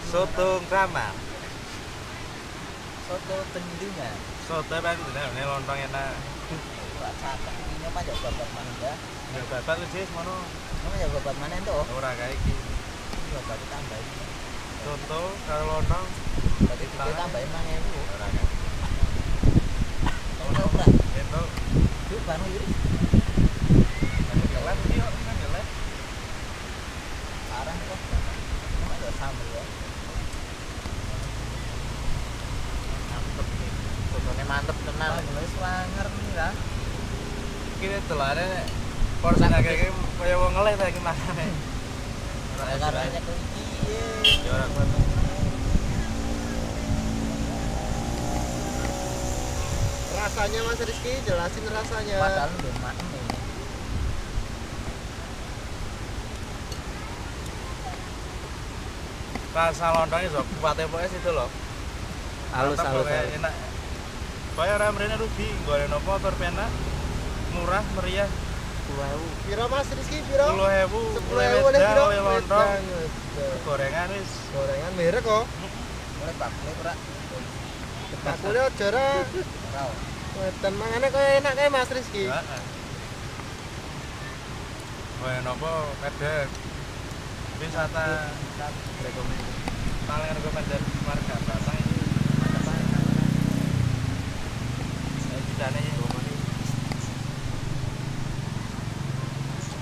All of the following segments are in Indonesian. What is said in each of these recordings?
Soto Kramat. Soto tendungan. Soto apa itu nih lontong enak. Rasa ini apa ya babat mana ya? Ya babat sih mono. Apa ya babat mana itu? Ora kayak iki. Babat tambahin. Soto karo lontong. Tadi kita tambahin mana itu? Ora kayak. Tahu ora? Itu. Yuk baru yuk. Kelas iki kok kan kelas. Parah kok. Cuma ada sambal ya. Mantep nih. Sotonya mantep tenan. Wis wanger nih lah. Iki telare porsi akeh kaya wong ngelih ta iki makane. Karena iki. Ya ora kuat. Rasanya Mas Rizky, jelasin rasanya. Padahal udah makan ini. Rasa lontongnya sok kuat pokoknya situ loh. Halus. Enak. Kaya ora mrene rugi, goreng opo tur penak. Murah, meriah. 2000. Piro Mas Rizky, piro? 10.000. 10.000 oleh piro? lontong. Gorengan wis. Gorengan merek kok. Mulai bakule ora. Bakule aja ora. Ora. Wedan mangane koyo enak kae Mas Rizky. Heeh. Gorengan opo pedek. Wisata rekomendasi. Paling rekomendasi warga Batang ini mantap banget. Saya jane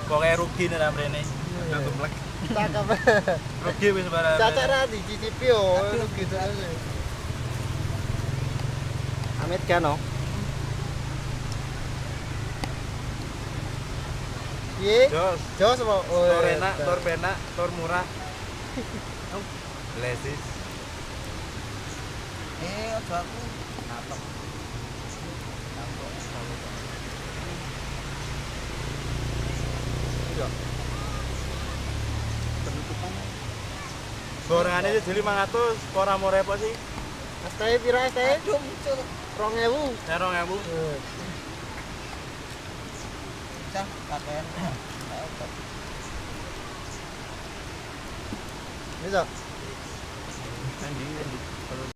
pokoknya rugi nih namrene. Udah gemlek. Cakep. Rugi wis barang. Caca ra dicicipi yo, gitu aja. Amit kan oh. Piye? Jos. Jos apa? Tor enak, tor penak, tor murah. Lesis. Ojo aku natok. Iya. Gorengannya itu jadi 500, ora mau repot sih. STE piro STE? Aduh, cuk. 2000. Ya 2000. Cah, pakaian. Bisa. Endi.